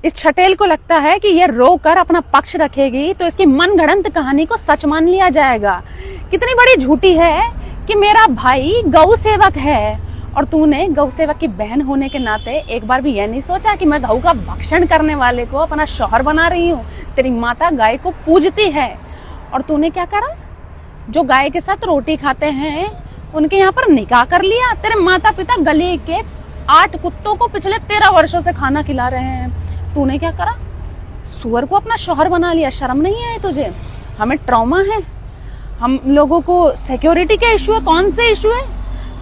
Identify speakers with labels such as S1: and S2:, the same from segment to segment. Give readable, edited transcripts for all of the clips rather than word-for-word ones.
S1: इस छटेल को लगता है कि ये रो कर अपना पक्ष रखेगी तो इसकी मनगढ़ंत कहानी को सच मान लिया जाएगा। कितनी बड़ी झूठी है कि मेरा भाई गौ सेवक है और तूने गौ सेवक की बहन होने के नाते एक बार भी यह नहीं सोचा कि मैं गौ का भक्षण करने वाले को अपना शौहर बना रही हूँ। तेरी माता गाय को पूजती है और तूने क्या करा, जो गाय के साथ रोटी खाते हैं उनके यहाँ पर निकाह कर लिया। तेरे माता पिता गली के 8 कुत्तों को पिछले 13 वर्षों से खाना खिला रहे हैं, तूने क्या करा, सुअर को अपना शौहर बना लिया। शर्म नहीं है तुझे? हमें ट्रॉमा है, हम लोगों को सिक्योरिटी के इशू है। कौन से इशू है?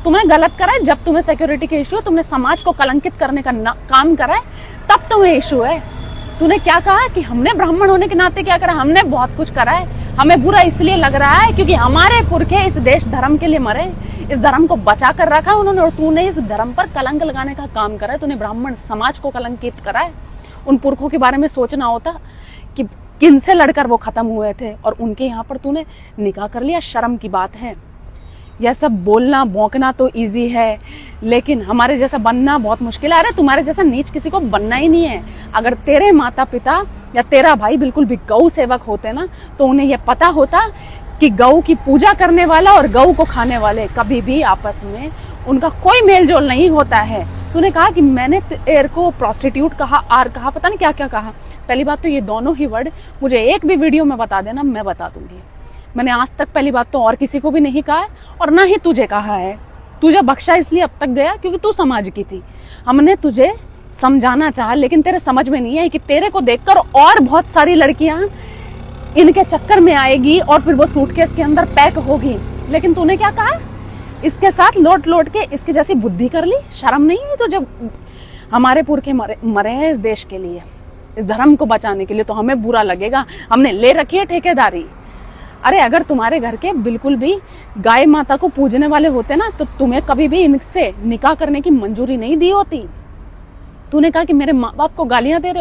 S1: तुमने गलत करा है, जब तुम्हें सिक्योरिटी के इशू है, तुमने समाज को कलंकित करने का काम करा है, तब तुम्हें इशू है। तूने क्या कहा कि हमने ब्राह्मण होने के नाते क्या करा? हमने बहुत कुछ करा है, हमें बुरा इसलिए लग रहा है क्योंकि हमारे पुरखे इस देश धर्म के लिए मरे, इस धर्म को बचा कर रखा उन्होंने, और तूने इस धर्म पर कलंक लगाने का काम करा है। तूने ब्राह्मण समाज को कलंकित करा है। उन पुरखों के बारे में सोचना होता कि किनसे लड़कर वो खत्म हुए थे और उनके यहाँ पर तूने निकाह कर लिया। शर्म की बात है। यह सब बोलना भौंकना तो इजी है, लेकिन हमारे जैसा बनना बहुत मुश्किल है। अरे तुम्हारे जैसा नीच किसी को बनना ही नहीं है। अगर तेरे माता पिता या तेरा भाई बिल्कुल भी गौ सेवक होते ना, तो उन्हें यह पता होता कि गौ की पूजा करने वाला और गौ को खाने वाले कभी भी आपस में उनका कोई मेल जोल नहीं होता है। तूने कहा कि मैंने तेरे को प्रोस्टिट्यूट कहा, आर कहा, पता नहीं क्या क्या कहा। पहली बात तो ये दोनों ही वर्ड मुझे एक भी वीडियो में बता देना, मैं बता दूंगी। मैंने आज तक पहली बात तो और किसी को भी नहीं कहा है और ना ही तुझे कहा है। तुझे बख्शा इसलिए अब तक गया क्योंकि तू समाज की थी। हमने तुझे समझाना चाहा लेकिन तेरे समझ में नहीं है कि तेरे को देखकर और बहुत सारी लड़कियां इनके चक्कर में आएगी और फिर वो सूटकेस के अंदर पैक होगी। लेकिन तूने क्या कहा, इसके साथ लोट लोट के इसकी जैसी बुद्धि कर ली। शर्म नहीं है तो जब हमारे पुरखे मरे हैं इस देश के लिए, इस धर्म को बचाने के लिए, तो हमें बुरा लगेगा। हमने ले रखी है ठेकेदारी। अरे अगर तुम्हारे घर के बिल्कुल भी गाय माता को पूजने वाले होते ना, तो तुम्हें कभी भी इनसे निकाह करने की मंजूरी नहीं दी होती। तूने कहा कि मेरे माँ बाप को गालियां दे रहे हो।